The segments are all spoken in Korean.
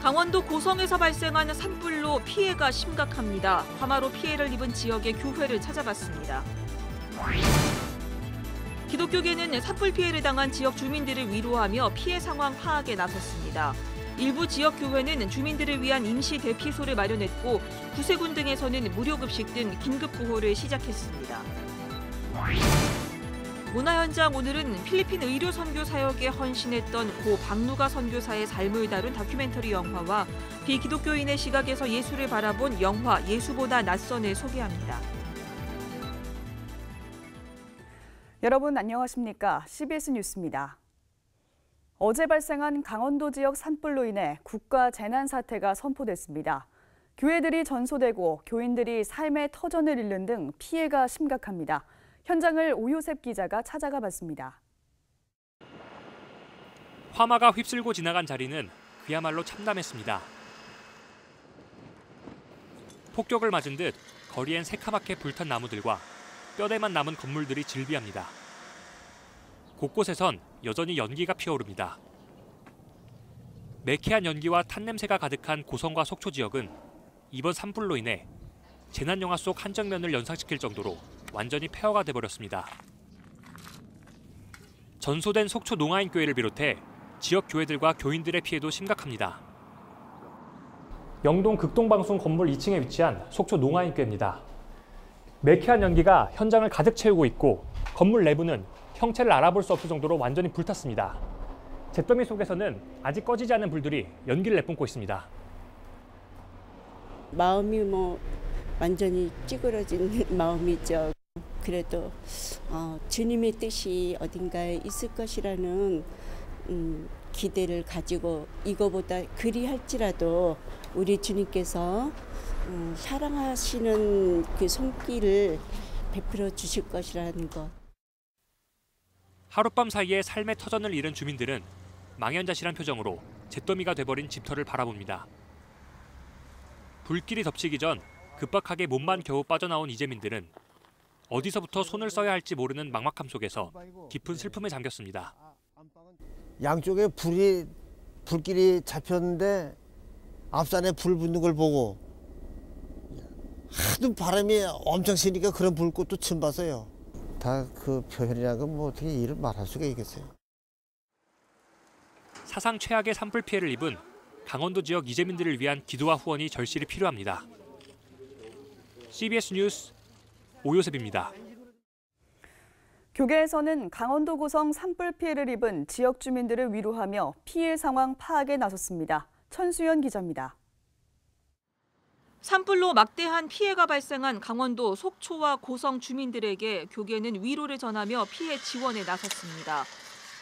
강원도 고성에서 발생한 산불로 피해가 심각합니다. 화마로 피해를 입은 지역의 교회를 찾아봤습니다. 기독교계는 산불 피해를 당한 지역 주민들을 위로하며 피해 상황 파악에 나섰습니다. 일부 지역 교회는 주민들을 위한 임시 대피소를 마련했고 구세군 등에서는 무료 급식 등 긴급 구호를 시작했습니다. 문화 현장 오늘은 필리핀 의료 선교 사역에 헌신했던 고 박누가 선교사의 삶을 다룬 다큐멘터리 영화와 비기독교인의 시각에서 예수를 바라본 영화 예수보다 낯선을 소개합니다. 여러분 안녕하십니까? CBS 뉴스입니다. 어제 발생한 강원도 지역 산불로 인해 국가 재난 사태가 선포됐습니다. 교회들이 전소되고 교인들이 삶의 터전을 잃는 등 피해가 심각합니다. 현장을 오요셉 기자가 찾아가 봤습니다. 화마가 휩쓸고 지나간 자리는 그야말로 참담했습니다. 폭격을 맞은 듯 거리엔 새카맣게 불탄 나무들과 뼈대만 남은 건물들이 질비합니다. 곳곳에선 여전히 연기가 피어오릅니다. 매캐한 연기와 탄 냄새가 가득한 고성과 속초 지역은 이번 산불로 인해 재난 영화 속 한 장면을 연상시킬 정도로 완전히 폐허가 돼버렸습니다. 전소된 속초 농아인 교회를 비롯해 지역 교회들과 교인들의 피해도 심각합니다. 영동 극동방송 건물 2층에 위치한 속초 농아인 교회입니다. 매캐한 연기가 현장을 가득 채우고 있고 건물 내부는 형체를 알아볼 수 없을 정도로 완전히 불탔습니다. 잿더미 속에서는 아직 꺼지지 않은 불들이 연기를 내뿜고 있습니다. 마음이 완전히 찌그러진 마음이죠. 그래도 주님의 뜻이 어딘가에 있을 것이라는 기대를 가지고 이거보다 그리할지라도 우리 주님께서 사랑하시는 그 손길을 베풀어 주실 것이라는 것. 하룻밤 사이에 삶의 터전을 잃은 주민들은 망연자실한 표정으로 잿더미가 돼버린 집터를 바라봅니다. 불길이 덮치기 전 급박하게 몸만 겨우 빠져나온 이재민들은 어디서부터 손을 써야 할지 모르는 막막함 속에서 깊은 슬픔에 잠겼습니다. 양쪽에 불길이 잡혔는데 앞산에 불 붙는 걸 보고 하도 바람이 엄청 세니까 그런 불꽃도 처음 봤어요. 다 그 표현이라는 건 뭐 어떻게 이를 말할 수가 있겠어요. 사상 최악의 산불 피해를 입은 강원도 지역 이재민들을 위한 기도와 후원이 절실히 필요합니다. CBS 뉴스 오요셉입니다. 교계에서는 강원도 고성 산불 피해를 입은 지역 주민들을 위로하며 피해 상황 파악에 나섰습니다. 천수연 기자입니다. 산불로 막대한 피해가 발생한 강원도 속초와 고성 주민들에게 교계는 위로를 전하며 피해 지원에 나섰습니다.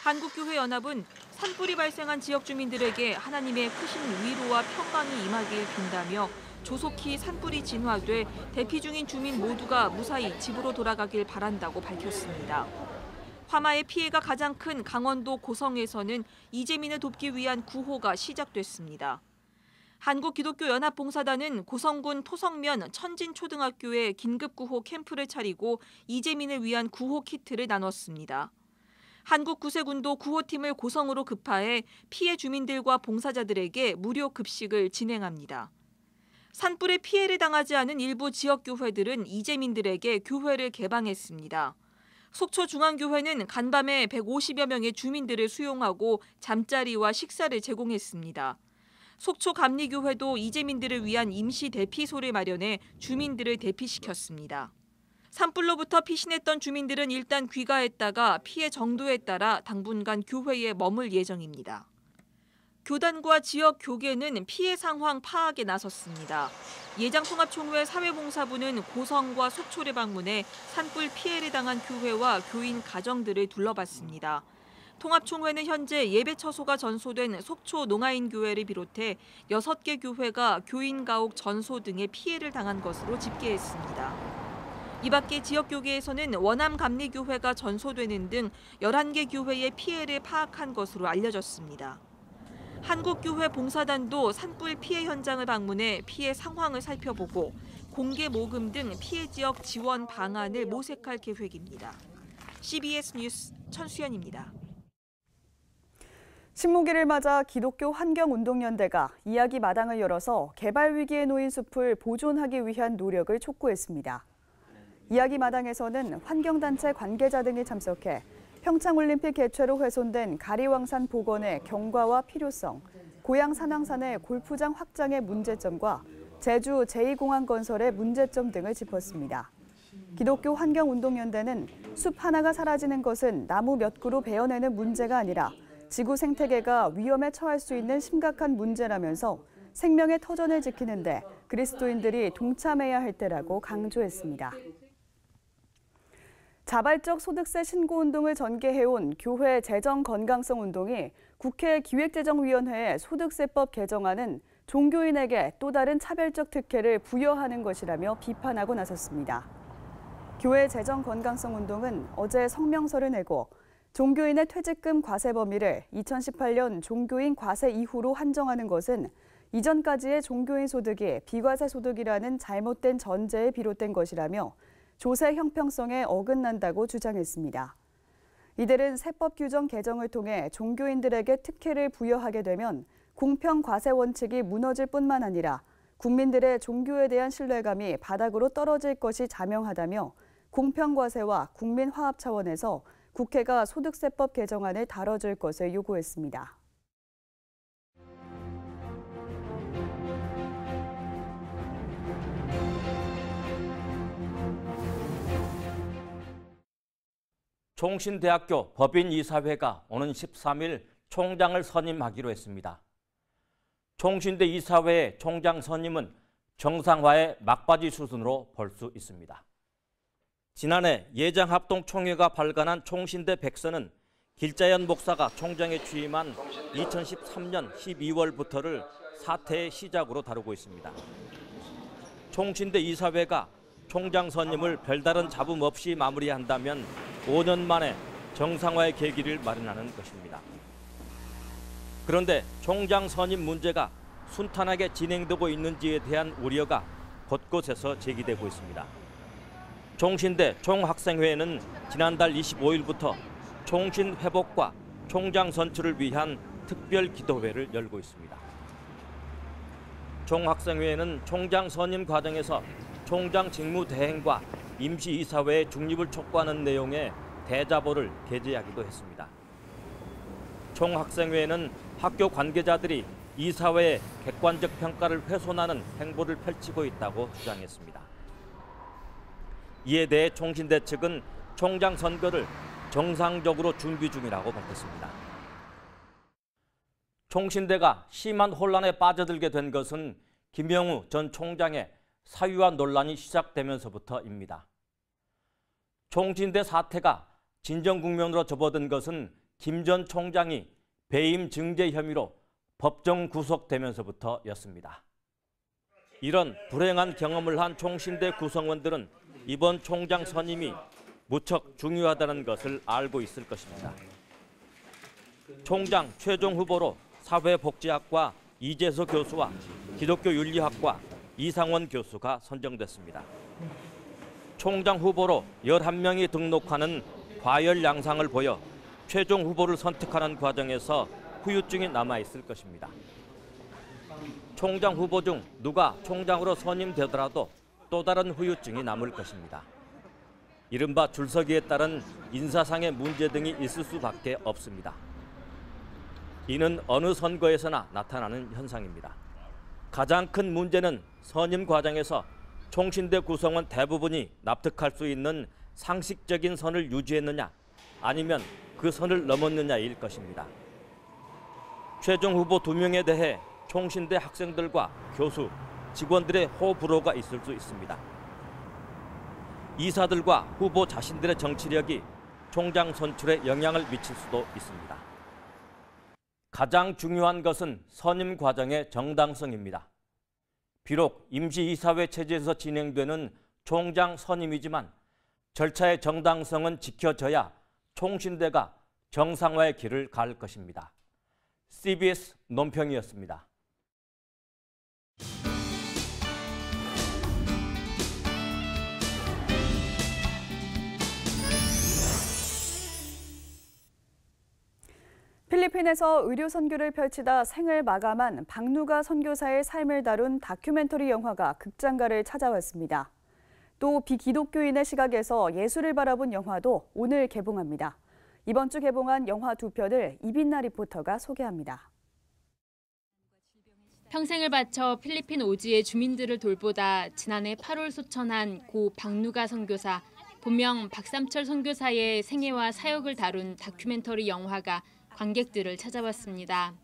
한국교회연합은 산불이 발생한 지역 주민들에게 하나님의 크신 위로와 평강이 임하길 빈다며 조속히 산불이 진화돼 대피 중인 주민 모두가 무사히 집으로 돌아가길 바란다고 밝혔습니다. 화마의 피해가 가장 큰 강원도 고성에서는 이재민을 돕기 위한 구호가 시작됐습니다. 한국기독교연합봉사단은 고성군 토성면 천진초등학교에 긴급구호 캠프를 차리고 이재민을 위한 구호 키트를 나눴습니다. 한국구세군도 구호팀을 고성으로 급파해 피해 주민들과 봉사자들에게 무료 급식을 진행합니다. 산불에 피해를 당하지 않은 일부 지역교회들은 이재민들에게 교회를 개방했습니다. 속초중앙교회는 간밤에 150여 명의 주민들을 수용하고 잠자리와 식사를 제공했습니다. 속초감리교회도 이재민들을 위한 임시 대피소를 마련해 주민들을 대피시켰습니다. 산불로부터 피신했던 주민들은 일단 귀가했다가 피해 정도에 따라 당분간 교회에 머물 예정입니다. 교단과 지역 교계는 피해 상황 파악에 나섰습니다. 예장통합총회 사회봉사부는 고성과 속초를 방문해 산불 피해를 당한 교회와 교인 가정들을 둘러봤습니다. 통합총회는 현재 예배 처소가 전소된 속초 농아인교회를 비롯해 6개 교회가 교인 가옥 전소 등의 피해를 당한 것으로 집계했습니다. 이 밖에 지역교계에서는 원암감리교회가 전소되는 등 11개 교회의 피해를 파악한 것으로 알려졌습니다. 한국교회 봉사단도 산불 피해 현장을 방문해 피해 상황을 살펴보고 공개 모금 등 피해 지역 지원 방안을 모색할 계획입니다. CBS 뉴스 천수연입니다. 식목일을 맞아 기독교 환경운동연대가 이야기 마당을 열어서 개발 위기에 놓인 숲을 보존하기 위한 노력을 촉구했습니다. 이야기 마당에서는 환경단체 관계자 등이 참석해 평창올림픽 개최로 훼손된 가리왕산 복원의 경과와 필요성, 고양 산왕산의 골프장 확장의 문제점과 제주 제2공항 건설의 문제점 등을 짚었습니다. 기독교 환경운동연대는 숲 하나가 사라지는 것은 나무 몇 그루 베어내는 문제가 아니라 지구 생태계가 위험에 처할 수 있는 심각한 문제라면서 생명의 터전을 지키는데 그리스도인들이 동참해야 할 때라고 강조했습니다. 자발적 소득세 신고운동을 전개해온 교회 재정건강성운동이 국회 기획재정위원회에 소득세법 개정안은 종교인에게 또 다른 차별적 특혜를 부여하는 것이라며 비판하고 나섰습니다. 교회 재정건강성운동은 어제 성명서를 내고 종교인의 퇴직금 과세 범위를 2018년 종교인 과세 이후로 한정하는 것은 이전까지의 종교인 소득이 비과세 소득이라는 잘못된 전제에 비롯된 것이라며 조세 형평성에 어긋난다고 주장했습니다. 이들은 세법 규정 개정을 통해 종교인들에게 특혜를 부여하게 되면 공평 과세 원칙이 무너질 뿐만 아니라 국민들의 종교에 대한 신뢰감이 바닥으로 떨어질 것이 자명하다며 공평 과세와 국민 화합 차원에서 국회가 소득세법 개정안을 다뤄줄 것을 요구했습니다. 총신대학교 법인이사회가 오는 13일 총장을 선임하기로 했습니다. 총신대 이사회의 총장 선임은 정상화의 막바지 수순으로 볼 수 있습니다. 지난해 예장합동총회가 발간한 총신대 백서는 길자연 목사가 총장에 취임한 2013년 12월부터를 사태의 시작으로 다루고 있습니다. 총신대 이사회가 총장 선임을 별다른 잡음 없이 마무리한다면 5년 만에 정상화의 계기를 마련하는 것입니다. 그런데 총장 선임 문제가 순탄하게 진행되고 있는지에 대한 우려가 곳곳에서 제기되고 있습니다. 총신대 총학생회는 지난달 25일부터 총신 회복과 총장 선출을 위한 특별 기도회를 열고 있습니다. 총학생회는 총장 선임 과정에서 총장 직무 대행과 임시이사회의 중립을 촉구하는 내용의 대자보를 게재하기도 했습니다. 총학생회는 학교 관계자들이 이사회의 객관적 평가를 훼손하는 행보를 펼치고 있다고 주장했습니다. 이에 대해 총신대 측은 총장 선거를 정상적으로 준비 중이라고 밝혔습니다. 총신대가 심한 혼란에 빠져들게 된 것은 김영우 전 총장의 사유와 논란이 시작되면서부터입니다. 총신대 사태가 진정 국면으로 접어든 것은 김 전 총장이 배임 증제 혐의로 법정 구속되면서부터였습니다. 이런 불행한 경험을 한 총신대 구성원들은 이번 총장 선임이 무척 중요하다는 것을 알고 있을 것입니다. 총장 최종 후보로 사회복지학과 이재서 교수와 기독교윤리학과 이상원 교수가 선정됐습니다. 총장 후보로 11명이 등록하는 과열 양상을 보여 최종 후보를 선택하는 과정에서 후유증이 남아있을 것입니다. 총장 후보 중 누가 총장으로 선임되더라도 또 다른 후유증이 남을 것입니다. 이른바 줄서기에 따른 인사상의 문제 등이 있을 수밖에 없습니다. 이는 어느 선거에서나 나타나는 현상입니다. 가장 큰 문제는 선임 과정에서 총신대 구성원 대부분이 납득할 수 있는 상식적인 선을 유지했느냐 아니면 그 선을 넘었느냐일 것입니다. 최종 후보 2명에 대해 총신대 학생들과 교수, 직원들의 호불호가 있을 수 있습니다. 이사들과 후보 자신들의 정치력이 총장 선출에 영향을 미칠 수도 있습니다. 가장 중요한 것은 선임 과정의 정당성입니다. 비록 임시이사회 체제에서 진행되는 총장 선임이지만 절차의 정당성은 지켜져야 총신대가 정상화의 길을 갈 것입니다. CBS 논평이었습니다. 필리핀에서 의료 선교를 펼치다 생을 마감한 박누가 선교사의 삶을 다룬 다큐멘터리 영화가 극장가를 찾아왔습니다. 또 비기독교인의 시각에서 예수를 바라본 영화도 오늘 개봉합니다. 이번 주 개봉한 영화 두 편을 이빈나 리포터가 소개합니다. 평생을 바쳐 필리핀 오지의 주민들을 돌보다 지난해 8월 소천한 고 박누가 선교사, 본명 박삼철 선교사의 생애와 사역을 다룬 다큐멘터리 영화가 관객들을 찾아왔습니다.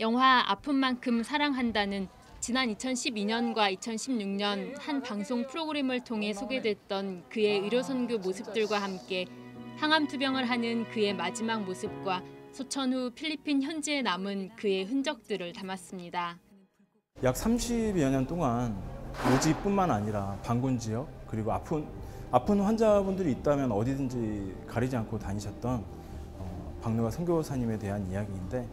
영화 아픈 만큼 사랑한다는 지난 2012년과 2016년 한 방송 프로그램을 통해 소개됐던 그의 의료 선교 모습들과 함께 항암 투병을 하는 그의 마지막 모습과 소천 후 필리핀 현지에 남은 그의 흔적들을 담았습니다. 약 30여 년 동안 오지뿐만 아니라 반군 지역 그리고 아픈 환자분들이 있다면 어디든지 가리지 않고 다니셨던 박누가 선교사님에 대한 이야기인데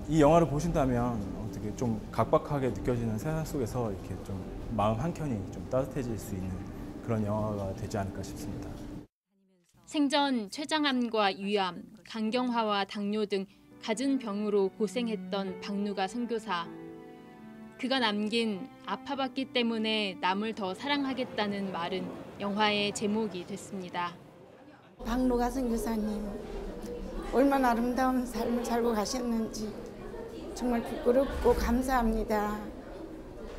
이 영화를 보신다면 어떻게 좀 각박하게 느껴지는 세상 속에서 이렇게 좀 마음 한켠이 좀 따뜻해질 수 있는 그런 영화가 되지 않을까 싶습니다. 생전 췌장암과 위암, 간경화와 당뇨 등 갖은 병으로 고생했던 박누가 선교사. 그가 남긴 아파봤기 때문에 남을 더 사랑하겠다는 말은 영화의 제목이 됐습니다. 박누가 선교사님, 얼마나 아름다운 삶을 살고 가셨는지 정말 부끄럽고 감사합니다.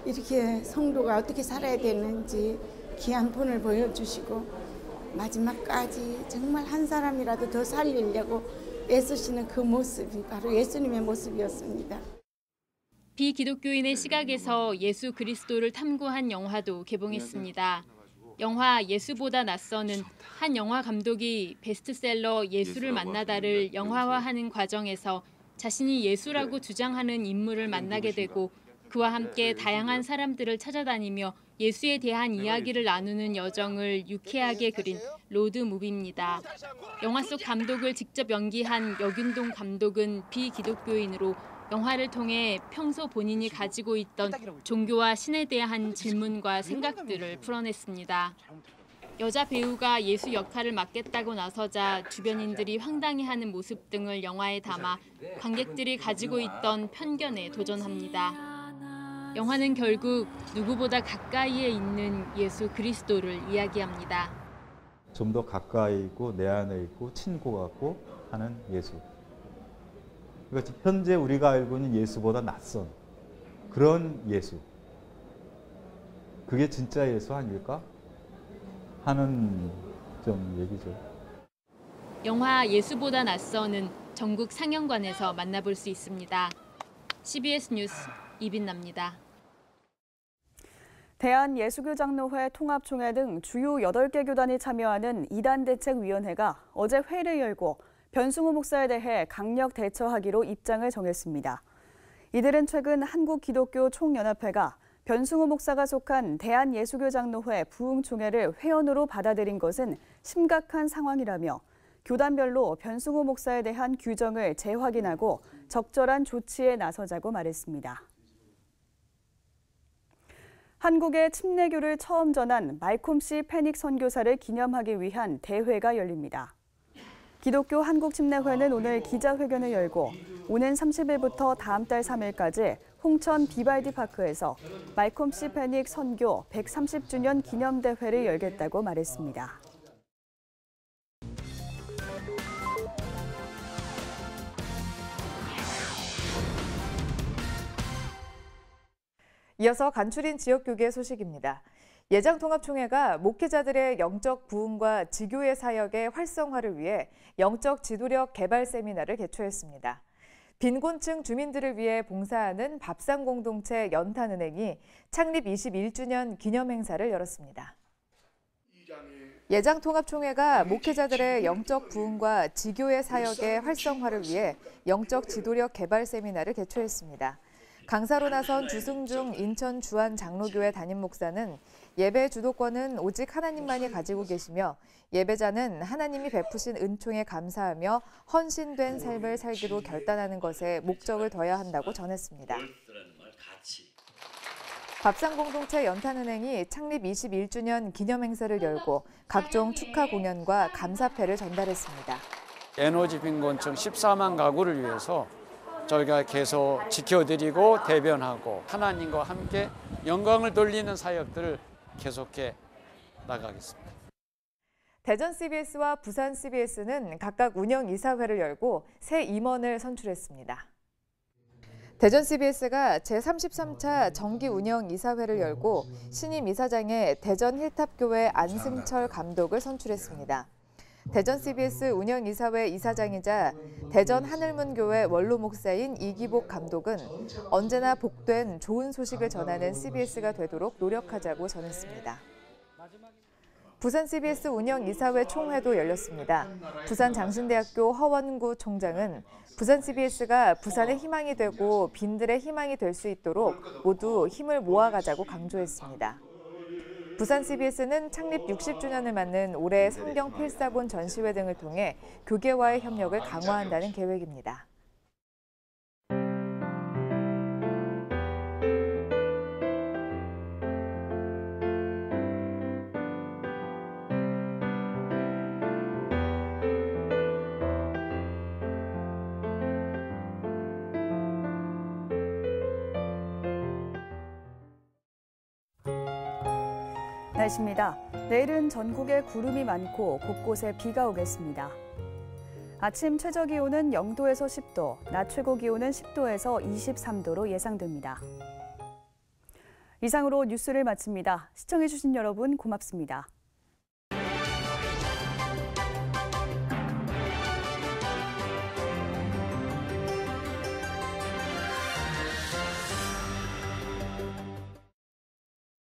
이렇게 성도가 어떻게 살아야 되는지 귀한 본을 보여주시고 마지막까지 정말 한 사람이라도 더 살리려고 애쓰시는 그 모습이 바로 예수님의 모습이었습니다. 비기독교인의 시각에서 예수 그리스도를 탐구한 영화도 개봉했습니다. 영화 예수보다 낯선은 한 영화 감독이 베스트셀러 예수를 만나다를 영화화하는 과정에서 자신이 예수라고 주장하는 인물을 만나게 되고 그와 함께 다양한 사람들을 찾아다니며 예수에 대한 이야기를 나누는 여정을 유쾌하게 그린 로드무비입니다. 영화 속 감독을 직접 연기한 여균동 감독은 비기독교인으로 영화를 통해 평소 본인이 가지고 있던 종교와 신에 대한 질문과 생각들을 풀어냈습니다. 여자 배우가 예수 역할을 맡겠다고 나서자 주변인들이 황당해하는 모습 등을 영화에 담아 관객들이 가지고 있던 편견에 도전합니다. 영화는 결국 누구보다 가까이에 있는 예수 그리스도를 이야기합니다. 좀 더 가까이 있고 내 안에 있고 친구 같고 하는 예수. 그러니까 현재 우리가 알고 있는 예수보다 낯선 그런 예수. 그게 진짜 예수 아닐까 하는 좀 얘기죠. 영화 예수보다 낯선은 전국 상영관에서 만나볼 수 있습니다. CBS 뉴스 이빈나입니다. 대한예수교장로회 통합총회 등 주요 8개 교단이 참여하는 이단대책위원회가 어제 회의를 열고 변승호 목사에 대해 강력 대처하기로 입장을 정했습니다. 이들은 최근 한국기독교총연합회가 변승호 목사가 속한 대한예수교장로회 부흥총회를 회원으로 받아들인 것은 심각한 상황이라며 교단별로 변승호 목사에 대한 규정을 재확인하고 적절한 조치에 나서자고 말했습니다. 한국에 침례교를 처음 전한 말콤씨 페닉 선교사를 기념하기 위한 대회가 열립니다. 기독교 한국침례회는 오늘 기자회견을 열고 오는 30일부터 다음 달 3일까지 홍천 비발디 파크에서 말콤씨 페닉 선교 130주년 기념대회를 열겠다고 말했습니다. 이어서 간추린 지역교계 소식입니다. 예장통합총회가 목회자들의 영적 부흥과 지교의 사역의 활성화를 위해 영적 지도력 개발 세미나를 개최했습니다. 빈곤층 주민들을 위해 봉사하는 밥상공동체 연탄은행이 창립 21주년 기념행사를 열었습니다. 예장통합총회가 목회자들의 영적 부흥과 지교의 사역의 활성화를 위해 영적 지도력 개발 세미나를 개최했습니다. 강사로 나선 주승중 인천 주안 장로교회 담임 목사는 예배 주도권은 오직 하나님만이 가지고 계시며 예배자는 하나님이 베푸신 은총에 감사하며 헌신된 삶을 살기로 결단하는 것에 목적을 둬야 한다고 전했습니다. 밥상공동체 연탄은행이 창립 21주년 기념행사를 열고 각종 축하 공연과 감사패를 전달했습니다. 에너지 빈곤층 14만 가구를 위해서 저희가 계속 지켜드리고 대변하고 하나님과 함께 영광을 돌리는 사역들을 계속해 나가겠습니다. 대전 CBS와 부산 CBS는 각각 운영 이사회를 열고 새 임원을 선출했습니다. 대전 CBS가 제33차 정기 운영 이사회를 열고 신임 이사장에 대전 힐탑교회 안승철 감독을 선출했습니다. 대전 CBS 운영이사회 이사장이자 대전 하늘문교회 원로 목사인 이기복 감독은 언제나 복된 좋은 소식을 전하는 CBS가 되도록 노력하자고 전했습니다. 부산 CBS 운영이사회 총회도 열렸습니다. 부산 장신대학교 허원구 총장은 부산 CBS가 부산의 희망이 되고 빈들의 희망이 될 수 있도록 모두 힘을 모아가자고 강조했습니다. 부산 CBS는 창립 60주년을 맞는 올해 성경 필사본 전시회 등을 통해 교계와의 협력을 강화한다는 계획입니다. 날씨입니다. 내일은 전국에 구름이 많고 곳곳에 비가 오겠습니다. 아침 최저기온은 0도에서 10도, 낮 최고기온은 10도에서 23도로 예상됩니다. 이상으로 뉴스를 마칩니다. 시청해주신 여러분 고맙습니다.